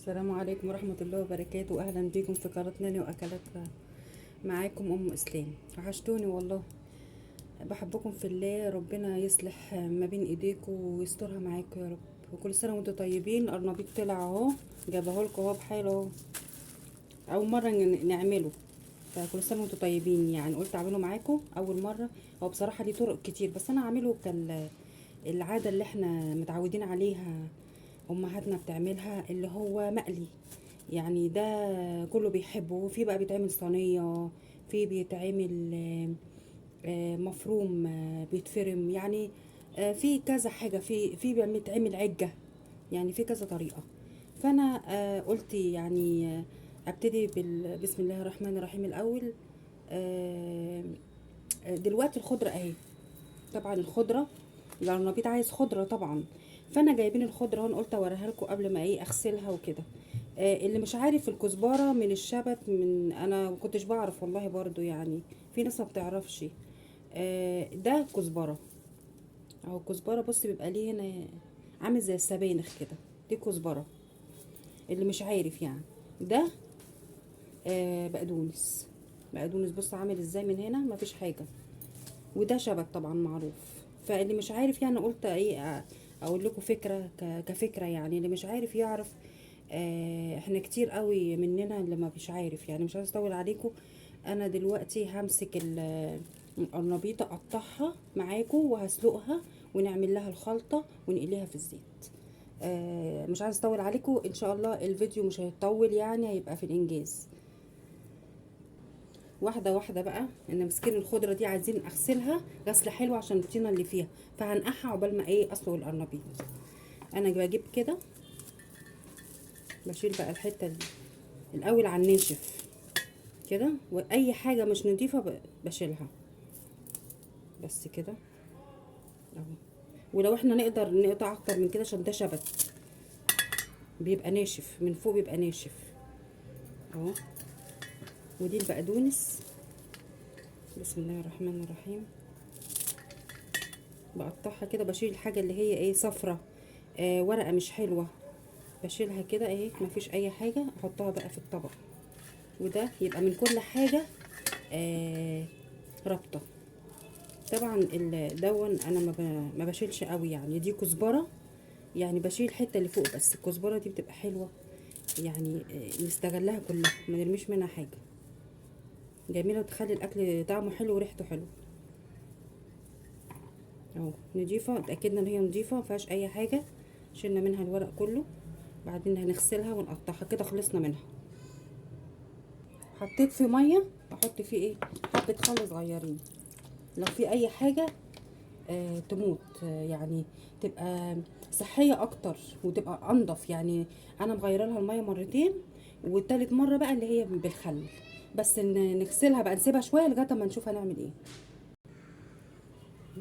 السلام عليكم ورحمة الله وبركاته. أهلا بكم في قناة ناني وأكلاتها. معاكم أم إسلام. وحشتوني والله. بحبكم في الله. ربنا يصلح ما بين إيديكم ويسترها معاكم يا رب. وكل سنة وانتم طيبين. القرنبيط طلع اهو، جابهولكوا اهو بحاله اهو. أول مرة نعمله، فكل سنة وانتم طيبين. يعني قلت أعمله معاكم أول مرة. هو بصراحة ليه طرق كتير، بس أنا أعمله العادة اللي احنا متعودين عليها، امهاتنا بتعملها، اللي هو مقلي. يعني ده كله بيحبه. وفي بقى بيتعمل صينية، في بيتعمل مفروم، بيتفرم يعني. في كذا حاجة، في بيتعمل عجة. يعني في كذا طريقة. فانا قلت يعني ابتدي بسم الله الرحمن الرحيم الاول. آه، دلوقتي الخضرة اهي. طبعا الخضره، القرنبيط عايز خضره طبعا. فانا جايبين الخضره وانا قلت اوريها لكم قبل ما اغسلها وكده. اللي مش عارف الكزبره من الشبت، من انا ما كنتش بعرف والله برضو، يعني في ناس ما بتعرفش. ده كزبره اهو. كزبره بص بيبقى ليه هنا عامل زي السبانخ كده. دي كزبره اللي مش عارف يعني. ده بقدونس. بقدونس بص عامل ازاي من هنا، مفيش حاجه. وده شبت طبعا معروف. فاللي مش عارف يعني قلت اقول لكم فكره كفكره، يعني اللي مش عارف يعرف. احنا كتير قوي مننا اللي ما مش عارف، يعني مش عايز اطول عليكم. انا دلوقتي همسك القرنبيطه، اقطعها معاكم وهسلقها، ونعمل لها الخلطه ونقليها في الزيت. مش عايز اطول عليكم. ان شاء الله الفيديو مش هيطول، يعني هيبقى في الانجاز. واحده واحده بقى. ان ماسكين الخضره دي عايزين اغسلها غسله حلوه عشان الطينه اللي فيها، فهنقعها عقبال ما اسلق القرنبيط. انا بجيب كده، بشيل بقى الحته دي الاول على الناشف كده، واي حاجه مش نضيفه بشيلها. بس كده اهو. ولو احنا نقدر نقطع اكتر من كده عشان ده شبت، بيبقى ناشف من فوق، بيبقى ناشف اهو. ودي البقدونس. بسم الله الرحمن الرحيم. بقطعها كده، بشيل الحاجه اللي هي صفرة، ورقه مش حلوه، بشيلها كده اهي. مفيش اي حاجه، احطها بقى في الطبق. وده يبقى من كل حاجه رابطه. طبعا دون انا ما بشيلش قوي، يعني دي كزبره. يعني بشيل الحته اللي فوق بس. الكزبره دي بتبقى حلوه، يعني نستغلها كلها، ما نرميش منها حاجه. جميله وتخلي الاكل طعمه حلو وريحته حلو اهو. نضيفه، اتاكدنا ان هي نضيفه ما فيهاش اي حاجه. شلنا منها الورق كله. بعدين هنغسلها ونقطعها كده، خلصنا منها. حطيت في ميه، احط فيه حبه خل صغيرين. لو في اي حاجه تموت، يعني تبقى صحيه اكتر وتبقى انضف يعني. انا مغيره لها الميه مرتين، والتالت مره بقى اللي هي بالخل. بس نغسلها بقى، نسيبها شويه لغايه ما نشوف هنعمل ايه.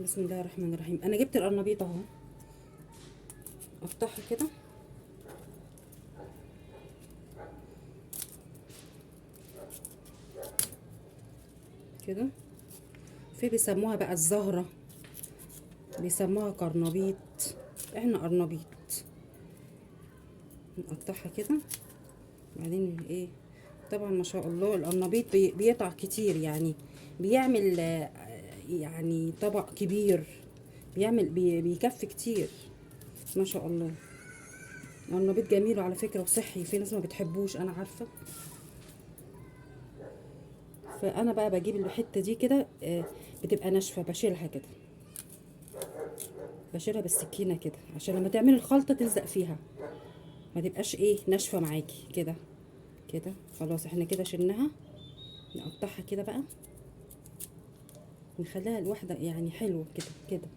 بسم الله الرحمن الرحيم. انا جبت القرنبيط اهو، افتحها كده كده. في بيسموها بقى الزهره، بيسموها قرنبيط، احنا قرنبيط. نقطعها كده. بعدين طبعا ما شاء الله القرنبيط بيقطع كتير يعني. بيعمل يعني طبق كبير. بيعمل بيكفي كتير ما شاء الله. القرنبيط جميل على فكرة وصحي. في ناس ما بتحبوش انا عارفة. فانا بقى بجيب الحتة دي كده، بتبقى ناشفة، بشيلها كده. بشيلها بالسكينة كده عشان لما تعملي الخلطة تلزق فيها، ما تبقاش ناشفة معاكي كده. كده خلاص احنا كده شلناها. نقطعها كده بقى، نخليها الواحدة يعني حلوة كده كده.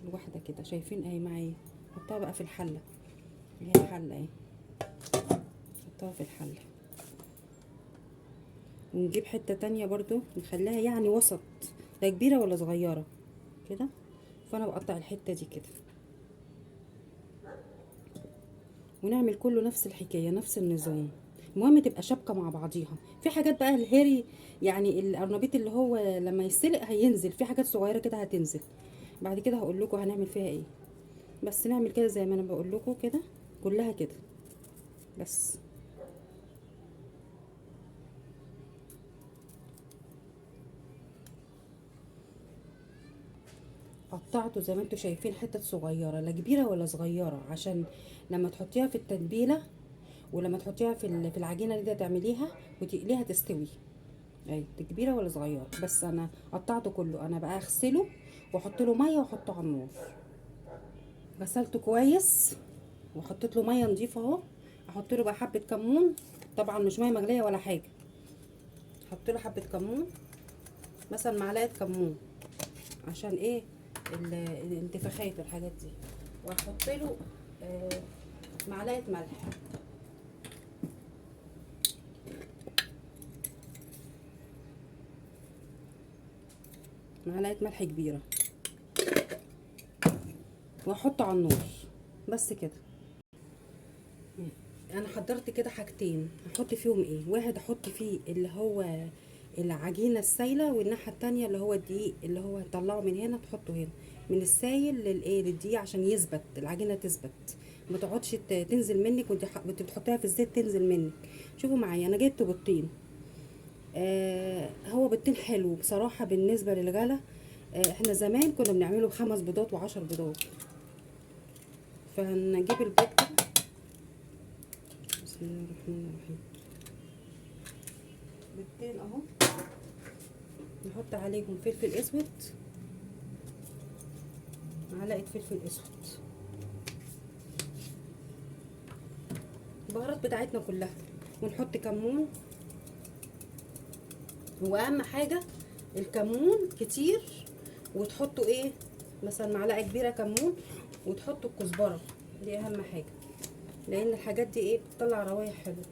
الواحدة كده شايفين معايا. حطها بقى في الحلة. هي الحلة حطها في الحلة. ونجيب حتة تانية برضو نخليها يعني وسط، لا كبيرة ولا صغيرة كده. فانا بقطع الحتة دي كده، ونعمل كله نفس الحكاية نفس النظام. المهم تبقى شابكة مع بعضيها. في حاجات بقى الهري، يعني القرنبيط اللي هو لما يتسلق هينزل في حاجات صغيرة كده هتنزل. بعد كده هقول لكم هنعمل فيها بس نعمل كده زي ما انا بقول لكم كده، كلها كده. بس. قطعته زي ما انتوا شايفين حتت صغيره، لا كبيره ولا صغيره، عشان لما تحطيها في التتبيله ولما تحطيها في العجينه اللي تعمليها وتقليها تستوي. اهي كبيره ولا صغيره، بس انا قطعته كله. انا بقى اغسله واحط له ميه واحطه على النار. غسلته كويس وحطيت له ميه نضيفه اهو. احط له بقى حبه كمون، طبعا مش ميه مغليه ولا حاجه. احط له حبه كمون، مثلا معلقه كمون، عشان ايه الانتفاخات والحاجات دي. واحط له معلقه ملح. معلقه ملح كبيره، واحطه على النار. بس كده. انا حضرت كده حاجتين هحط فيهم ايه. واحد احط فيه اللي هو العجينه السايله، والناحيه التانية اللي هو الدقيق اللي هو هتطلعه من هنا تحطه هنا، من السايل للدقيق عشان يثبت، العجينه تثبت، ما تقعدش تنزل منك وانت بتحطيها في الزيت تنزل منك. شوفوا معايا انا جبت بيضتين. هو بيضتين حلو بصراحه بالنسبه للغلا. احنا زمان كنا بنعمله ب5 بيضات و10 بيضات. فهنجيب البيض كده. بسم الله الرحمن الرحيم. بيضتين اهو، نحط عليهم فلفل اسود، معلقه فلفل اسود، البهارات بتاعتنا كلها، ونحط كمون. واهم حاجه الكمون كتير، وتحطوا ايه مثلا معلقه كبيره كمون، وتحطوا الكزبره، دي اهم حاجه، لان الحاجات دي ايه بتطلع روايح حلوه.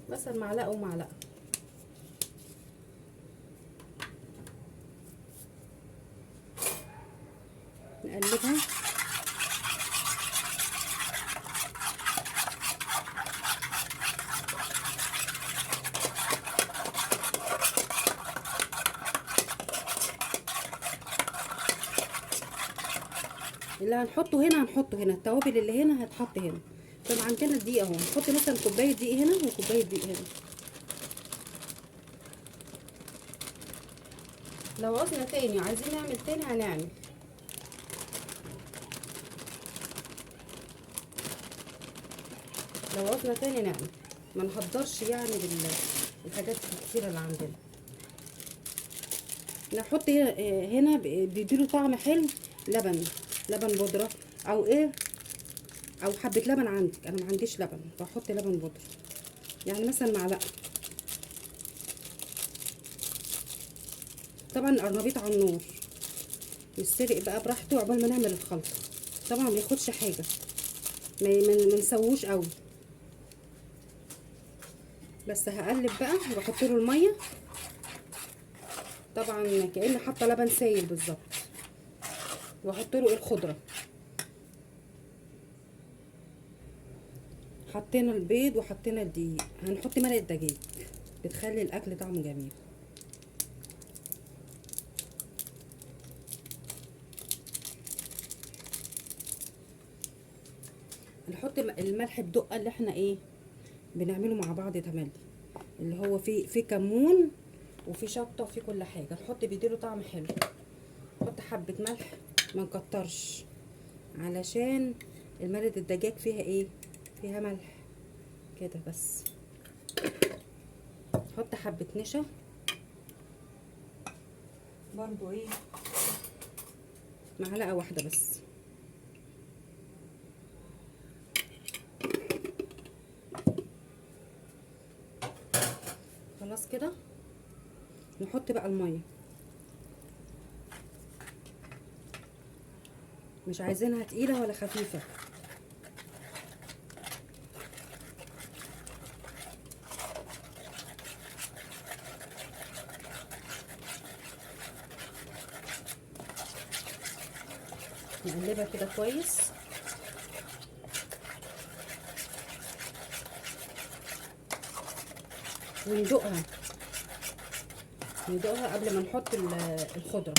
مثلا معلقه ومعلقه. نقلبها. اللي هنحطه هنا هنحطه هنا، التوابل اللي هنا هتحط هنا. طب عندنا الدقيق اهو، نحط مثلا كوبايه دقيق هنا وكوبايه دقيق هنا. لو عاوزنا تاني عايزين نعمل تاني هنعمل. لو عاوزنا تاني نعمل، ما نهدرش يعني بالحاجات الكتيره اللي عندنا. نحط هنا بيديله طعم حلو. لبن بودره او ايه، او حبه لبن عندك. انا ما عنديش لبن بحط لبن بودره، يعني مثلا معلقه. طبعا القرنبيط على النار يتسلق بقى براحته عقبال ما نعمل الخلطه. طبعا ما بياخدش حاجه، ما نسووش قوي. بس هقلب بقى واحط له الميه، طبعا كأني حاطه لبن سايل بالظبط. واحط له الخضره. حطينا البيض وحطينا الدقيق. هنحط مرقه دجاج بتخلي الاكل طعمه جميل. نحط الملح بدقه اللي احنا ايه بنعمله مع بعض تملي، اللي هو فيه كمون وفي شطه وفي كل حاجه. نحط بيديله طعم حلو. نحط حبه ملح، ما نكترش، علشان المرقه الدجاج فيها ايه، فيها ملح كده بس. نحط حبه نشا برضو ايه، معلقه واحده بس. خلاص كده. نحط بقى الميه، مش عايزينها تقيله ولا خفيفه. نقلبها كده كويس. وندوقها قبل ما نحط الخضره.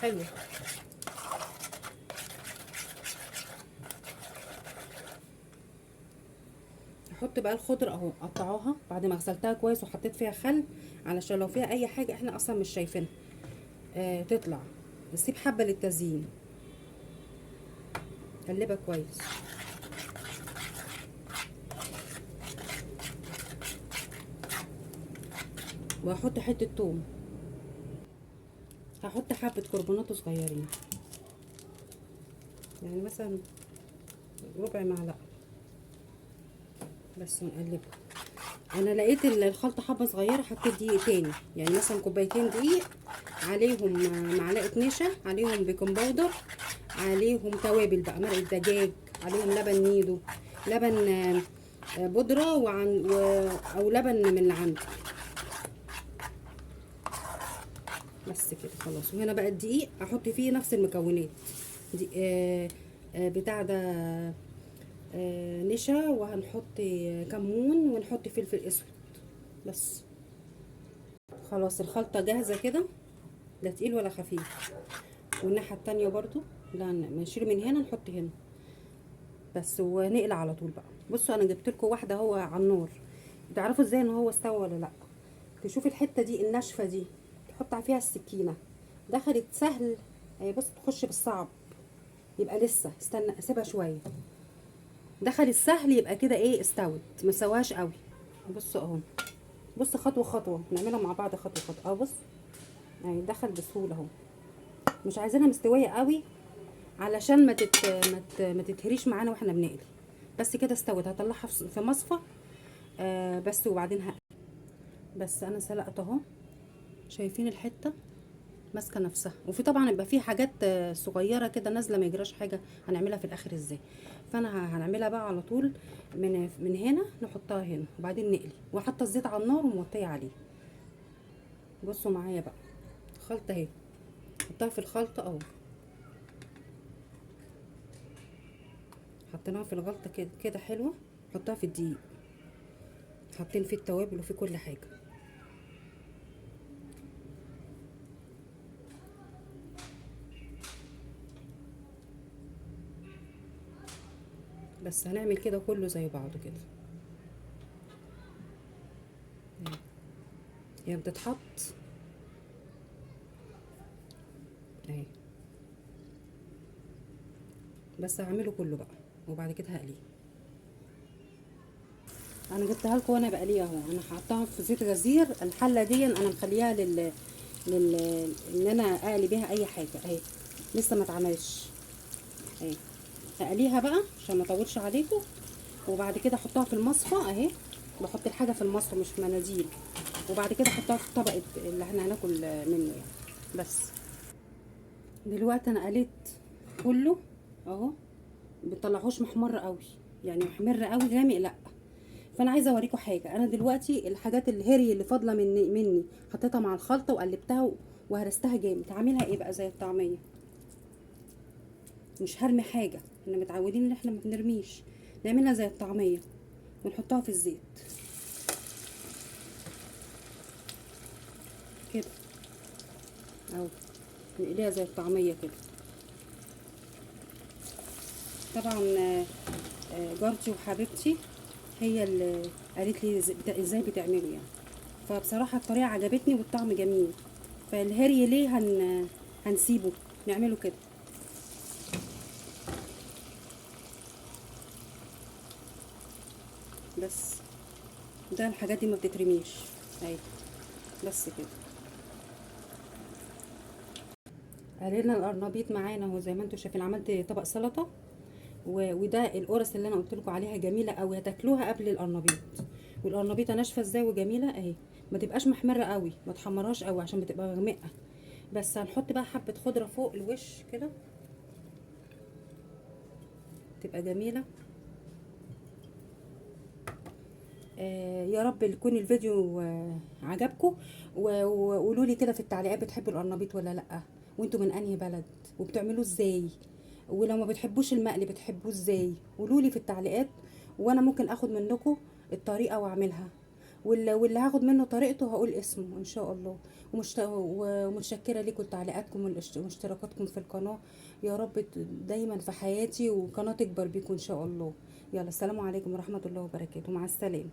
حلو. هحط بقى الخضره اهو، قطعوها بعد ما غسلتها كويس وحطيت فيها خل، علشان لو فيها اي حاجه احنا اصلا مش شايفينها تطلع. نسيب حبه للتزيين. قلبها كويس. وهحط حته توم، هحط حبه كربونات صغيرين، يعني مثلا ربع معلقه بس، ونقلبها. انا لقيت الخلطه حبه صغيره، حطيت دقيق تاني، يعني مثلا كوبايتين دقيق، عليهم معلقه نشا، عليهم بيكنج باودر، عليهم توابل بقى، مرقه دجاج، عليهم لبن نيدو، لبن بودره، او لبن من اللي عندي. بس كده خلاص. وهنا بقى الدقيق احط فيه نفس المكونات دي، بتاع ده، نشا، وهنحط كمون، ونحط فلفل اسود بس. خلاص الخلطة جاهزة كده، لا تقيل ولا خفيف. والناحية التانية برضو، لا نشيل من هنا نحط هنا بس، ونقلع على طول بقى. بصوا انا جبت لكم واحدة هو على النار، تعرفوا ازاي ان هو استوى ولا لا؟ تشوف الحتة دي الناشفة دي، تحط فيها السكينة، دخلت سهل، بص تخش بالصعب يبقى لسه، استنى اسيبها شوية، دخلت سهل يبقى كده ايه، استوت. مسواش قوي. بصوا اهو، بص خطوة خطوة نعملها مع بعض، خطوة خطوة. بص يعني دخل بسهولة اهو. مش عايزينها مستوية قوي علشان ما تتهريش معانا واحنا بنقلي. بس كده استوت، هطلعها في مصفى بس، وبعدين بس انا سلقت اهو. شايفين الحته ماسكه نفسها، وفي طبعا يبقى في حاجات صغيره كده نازله، ما يجراش حاجه. هنعملها في الاخر ازاي؟ فانا هنعملها بقى على طول من هنا، نحطها هنا وبعدين نقلي، وحاطه الزيت على النار وموطيه عليه. بصوا معايا بقى، الخلطه اهي، حطها في الخلطه اهو، حطيناها في الغلطه كده كده حلوه. حطها في الدقيق، حاطين فيه التوابل وفيه كل حاجه. بس هنعمل كده كله زي بعضه كده. هي بتتحط اهي، بس هعمله كله بقى وبعد كده هقليه. انا جبتها لكم وانا بقليها اهو. انا حطاها في زيت غزير، الحله دي انا مخليها لل ان انا اقلي بيها اي حاجه اهي، لسه ما اتعملش اهي. هقليها بقى عشان ما اطولش عليكم، وبعد كده احطها في المصفى اهي. بحط الحاجه في المصفى مش في مناديل، وبعد كده احطها في الطبق اللي احنا هناكل منه يعني. بس دلوقتي انا قليت كله اهو، بتطلعوش محمر قوي، يعني محمر قوي غامق لا. فانا عايزه اوريكم حاجه. انا دلوقتي الحاجات الهري اللي فاضله مني حطيتها مع الخلطه وقلبتها وهرستها جامد. هعملها ايه بقى؟ زي الطعميه، مش هرمي حاجه، احنا متعودين ان احنا ما بنرميش. نعملها زي الطعميه ونحطها في الزيت كده اهو، نقليها زي الطعميه كده. طبعا جارتي وحبيبتي هي اللي قالت لي ازاي بتعملي يعني، فبصراحه الطريقه عجبتني والطعم جميل. فالهري ليه هنسيبه؟ نعمله كده. بس ده الحاجات دي ما بتترميش اهي، بس كده. قلينا القرنبيط معانا اهو زي ما انتم شايفين. عملت طبق سلطه وده القرص اللي انا قلت لكم عليها جميله قوي، هتاكلوها قبل القرنبيط. والقرنبيطه ناشفه ازاي وجميله اهي، ما تبقاش محمره قوي، ما تحمرهاش قوي عشان بتبقى غامقه. بس هنحط بقى حبه خضره فوق الوش كده، تبقى جميله. يا رب يكون الفيديو عجبكم، وقولوا لي كده في التعليقات بتحبوا القرنبيط ولا لا، وانتوا من انهي بلد، وبتعملوه ازاي، ولو ما بتحبوش المقلي بتحبوه ازاي. قولوا لي في التعليقات، وانا ممكن اخد منكم الطريقه واعملها. واللي هاخد منه طريقته هقول اسمه ان شاء الله. ومتشكره ليكم تعليقاتكم واشتراكاتكم في القناه. يا رب دايما في حياتي، وقناه تكبر بيكم ان شاء الله. يلا، السلام عليكم ورحمه الله وبركاته، مع السلامه.